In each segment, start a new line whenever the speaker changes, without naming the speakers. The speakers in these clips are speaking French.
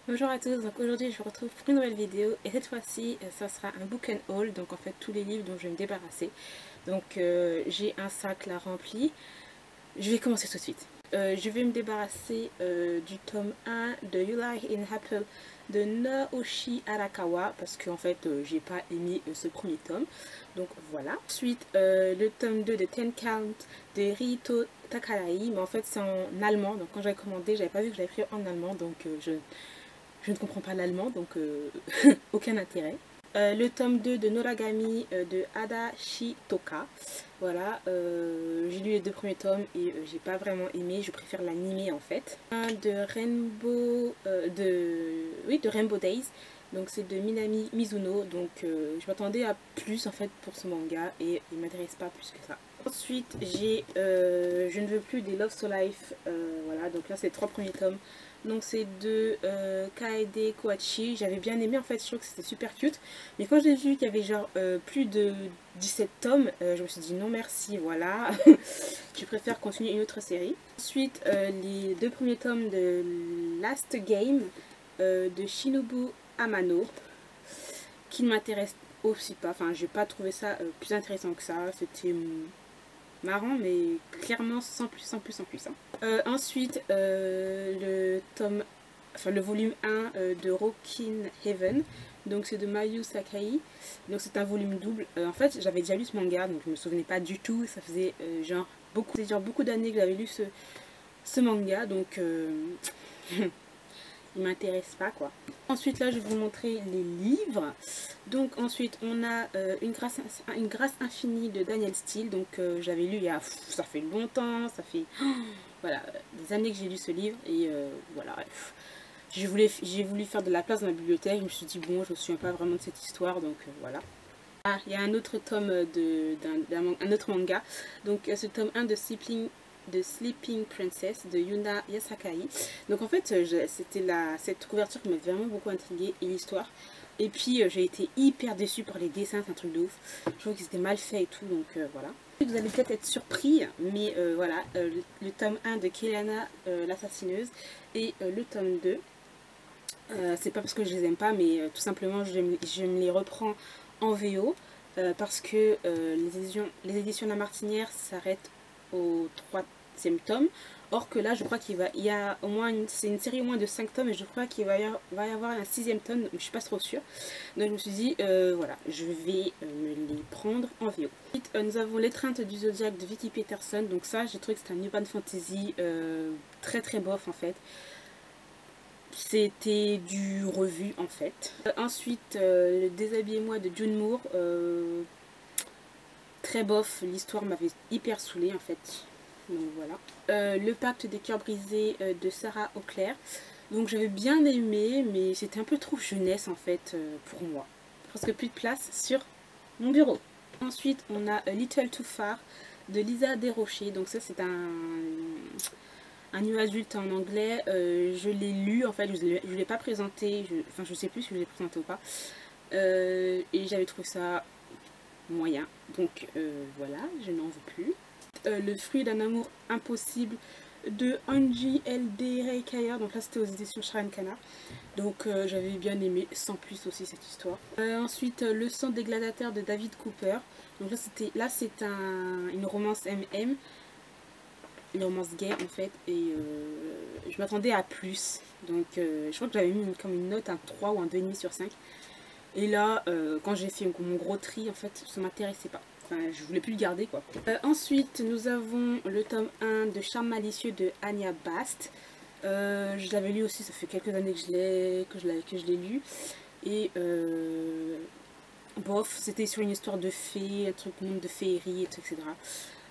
Bonjour à tous, donc aujourd'hui je vous retrouve pour une nouvelle vidéo et cette fois-ci ça sera un book and haul, donc en fait tous les livres dont je vais me débarrasser. Donc j'ai un sac là rempli, je vais commencer tout de suite. Je vais me débarrasser du tome 1 de You Like in Apple de Naoshi Arakawa parce qu'en fait j'ai pas aimé ce premier tome, donc voilà. Ensuite le tome 2 de Ten Count de Rito Takarai, mais en fait c'est en allemand, donc quand j'avais commandé j'avais pas vu que j'avais pris en allemand, donc je ne comprends pas l'allemand, donc aucun intérêt. Le tome 2 de Noragami de Ada Shitoka. Voilà, j'ai lu les deux premiers tomes et j'ai pas vraiment aimé, je préfère l'animé en fait. Un de Rainbow, de Rainbow Days, donc c'est de Minami Mizuno, donc je m'attendais à plus en fait pour ce manga et il m'intéresse pas plus que ça. Ensuite j'ai Je ne veux plus des Love So Life, voilà, donc là c'est les trois premiers tomes. Donc c'est de Kaede Kohachi. J'avais bien aimé en fait, je trouve que c'était super cute. Mais quand j'ai vu qu'il y avait genre plus de 17 tomes, je me suis dit non merci, voilà. Je préfère continuer une autre série. Ensuite les deux premiers tomes de Last Game de Shinobu Amano, qui ne m'intéresse aussi pas. Enfin, j'ai pas trouvé ça plus intéressant que ça. C'était marrant, mais clairement sans plus, sans plus, sans plus. Ensuite, le volume 1 de Rockin' Heaven. Donc c'est de Mayu Sakai. Donc c'est un volume double. En fait, j'avais déjà lu ce manga, donc je me souvenais pas du tout. Ça faisait genre beaucoup d'années que j'avais lu ce manga, donc il m'intéresse pas quoi. Ensuite là je vais vous montrer les livres. Donc ensuite on a une grâce infinie de Daniel Steele. Donc j'avais lu il y a, ça fait longtemps, ça fait voilà, des années que j'ai lu ce livre et voilà. J'ai voulu faire de la place dans la bibliothèque, je me suis dit bon je me souviens pas vraiment de cette histoire, donc voilà. Ah, il y a un autre tome d'un autre manga, donc ce tome 1 de Sleeping Princess de Yuna Yasakai. Donc en fait cette couverture qui m'a vraiment beaucoup intriguée et l'histoire. Et puis j'ai été hyper déçue par les dessins, c'est un truc de ouf. Je trouve que c'était mal fait et tout, donc voilà. Vous allez peut-être être surpris, mais voilà, le tome 1 de Keliana l'assassineuse et le tome 2. C'est pas parce que je les aime pas, mais tout simplement je me les reprends en VO parce que les éditions La Martinière s'arrêtent au 3e tome. Or que là, je crois il y a au moins c'est une série au moins de 5 tomes et je crois qu'il va y avoir un 6e tome, mais je suis pas trop sûre. Donc je me suis dit, voilà, je vais me les prendre en VO. Ensuite, nous avons L'étreinte du Zodiaque de Vicky Peterson. Donc ça, j'ai trouvé que c'était un urban fantasy très très bof en fait. C'était du revu en fait. Ensuite, le Déshabillez-moi de June Moore. Très bof, l'histoire m'avait hyper saoulée en fait. Donc voilà. Le Pacte des cœurs brisés de Sarah Auclair. Donc j'avais bien aimé, mais c'était un peu trop jeunesse en fait pour moi. Presque plus de place sur mon bureau. Ensuite, on a A Little Too Far de Lisa Desrochers. Donc ça c'est un new adulte en anglais. Je l'ai lu en fait, je l'ai pas présenté, enfin je sais plus si je l'ai présenté ou pas. Et j'avais trouvé ça moyen, donc voilà, je n'en veux plus. Le fruit d'un amour impossible de Angie L.D. Reikaya, donc là c'était aux éditions Sharankana, donc j'avais bien aimé, sans plus aussi cette histoire. Ensuite Le sang des gladiateurs de David Cooper, donc là c'est une romance MM, une romance gay en fait, et je m'attendais à plus, donc je crois que j'avais mis comme une note, un 3 ou un 2,5 sur 5. Et là, quand j'ai fait mon gros tri, en fait, ça m'intéressait pas. Enfin, je voulais plus le garder, quoi. Ensuite, nous avons le tome 1 de Charme malicieux de Anya Bast. Je l'avais lu aussi, ça fait quelques années que je l'ai lu. Et bof, c'était sur une histoire de fées, un truc monde de féerie, etc.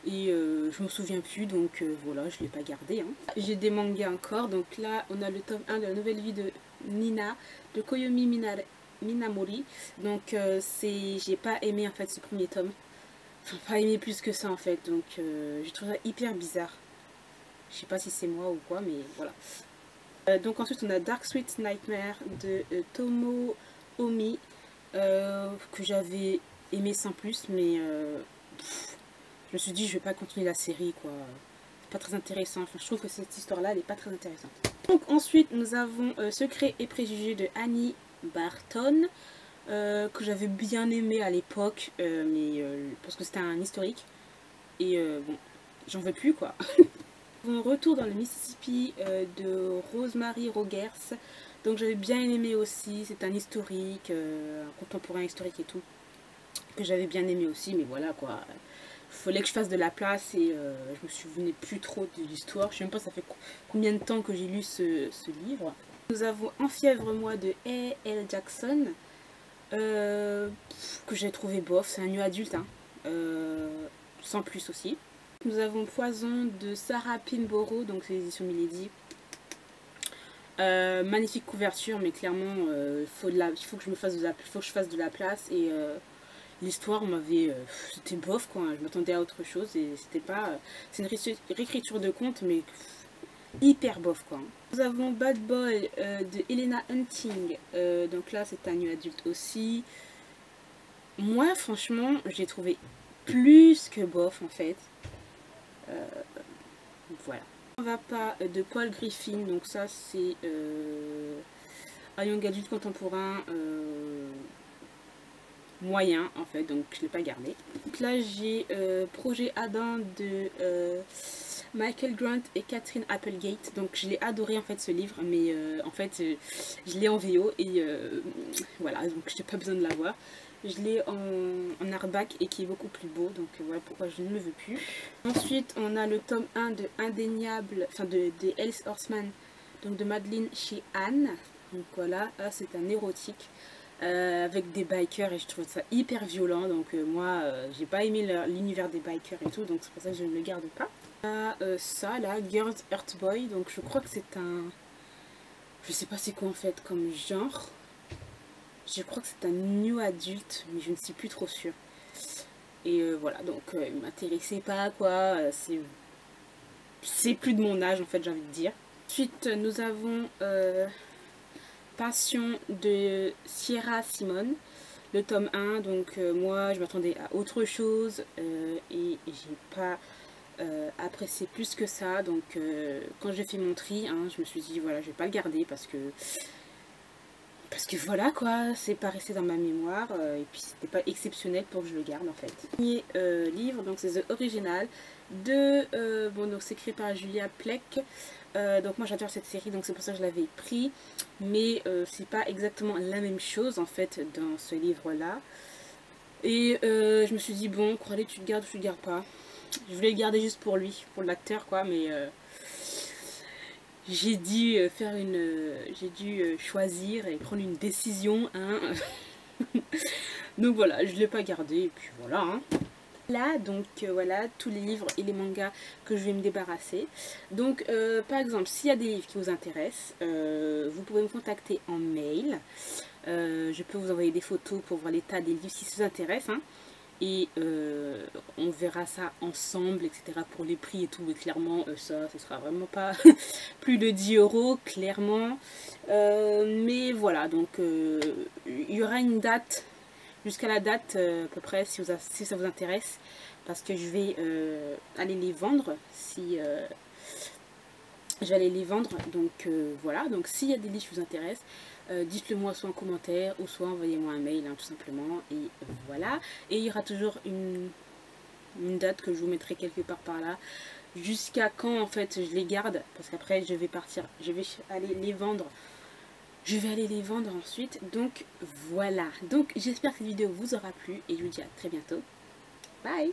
Et je me souviens plus, donc voilà, je l'ai pas gardé. Hein. J'ai des mangas encore, donc là, on a le tome 1 de la nouvelle vie de Nina, de Koyomi Minamori. Donc j'ai pas aimé en fait ce premier tome, enfin pas aimé plus que ça en fait, donc j'ai trouvé ça hyper bizarre. Je sais pas si c'est moi ou quoi, mais voilà. Donc ensuite on a Dark Sweet Nightmare de Tomo Omi, que j'avais aimé sans plus, mais je me suis dit je vais pas continuer la série quoi, c'est pas très intéressant, enfin je trouve que cette histoire là elle est pas très intéressante. Donc ensuite nous avons Secrets et préjugés de Annie Barton, que j'avais bien aimé à l'époque, mais parce que c'était un historique, et bon, j'en veux plus quoi. Retour dans le Mississippi de Rosemary Rogers, donc j'avais bien aimé aussi, c'est un historique, un contemporain historique et tout, que j'avais bien aimé aussi, mais voilà quoi, il fallait que je fasse de la place et je me souvenais plus trop de l'histoire, je sais même pas ça fait combien de temps que j'ai lu ce livre. Nous avons Enfièvre-moi de A.L. Jackson, que j'ai trouvé bof, c'est un nu adulte, hein, sans plus aussi. Nous avons Poison de Sarah Pinborough, donc c'est l'édition Milady. Magnifique couverture, mais clairement il faut que je fasse de la place, et l'histoire m'avait c'était bof quoi, je m'attendais à autre chose et c'était pas c'est une réécriture de conte mais hyper bof quoi. Nous avons Bad Boy de Helena Hunting, donc là c'est un nu adulte aussi. Moi franchement j'ai trouvé plus que bof en fait. Voilà. On va pas de Paul Griffin, donc ça c'est un young adulte contemporain moyen en fait, donc je l'ai pas gardé. Donc là j'ai Projet Adam de Michael Grant et Catherine Applegate, donc je l'ai adoré en fait ce livre, mais en fait je l'ai en VO et voilà, donc j'ai pas besoin de l'avoir. Je l'ai en hardback et qui est beaucoup plus beau, donc voilà pourquoi je ne le veux plus. Ensuite on a le tome 1 de Indéniable, enfin des Alice Horseman, donc de Madeleine chez Anne. Donc voilà, là c'est un érotique avec des bikers et je trouve ça hyper violent, donc moi j'ai pas aimé l'univers des bikers et tout, donc c'est pour ça que je ne le garde pas. Ça là, Girls Earth Boy, donc je crois que c'est un, je sais pas c'est quoi en fait comme genre, je crois que c'est un new adulte mais je ne suis plus trop sûre, et voilà, donc il m'intéressait pas quoi, c'est plus de mon âge en fait, j'ai envie de dire. Ensuite nous avons Passion de Sierra Simone, le tome 1, donc moi je m'attendais à autre chose et j'ai pas apprécié plus que ça, donc quand j'ai fait mon tri, hein, je me suis dit voilà je vais pas le garder parce que voilà quoi, c'est pas resté dans ma mémoire et puis c'était pas exceptionnel pour que je le garde en fait. Premier livre, donc c'est The Original de, bon donc c'est écrit par Julia Plec. Donc moi j'adore cette série, donc c'est pour ça que je l'avais pris, mais c'est pas exactement la même chose en fait dans ce livre là, et je me suis dit bon, Coralie, tu le gardes ou tu le gardes pas. Je voulais le garder juste pour lui, pour l'acteur quoi, mais j'ai dû choisir et prendre une décision, hein. Donc voilà, je l'ai pas gardé et puis voilà, hein. Là donc voilà tous les livres et les mangas que je vais me débarrasser. Donc par exemple s'il y a des livres qui vous intéressent, vous pouvez me contacter en mail, je peux vous envoyer des photos pour voir l'état des livres si ça vous intéresse, hein. Et on verra ça ensemble, etc. pour les prix et tout, mais clairement ça ce sera vraiment pas plus de 10 € clairement, mais voilà, donc il y aura une date, jusqu'à la date à peu près, si ça vous intéresse, parce que je vais aller les vendre, je vais aller les vendre, donc voilà, donc s'il y a des livres qui vous intéressent, dites-le moi soit en commentaire ou soit envoyez-moi un mail, hein, tout simplement, et voilà. Et il y aura toujours une date que je vous mettrai quelque part par là, jusqu'à quand en fait je les garde, parce qu'après je vais partir, je vais aller les vendre. Je vais aller les vendre ensuite, donc voilà. Donc j'espère que cette vidéo vous aura plu et je vous dis à très bientôt. Bye!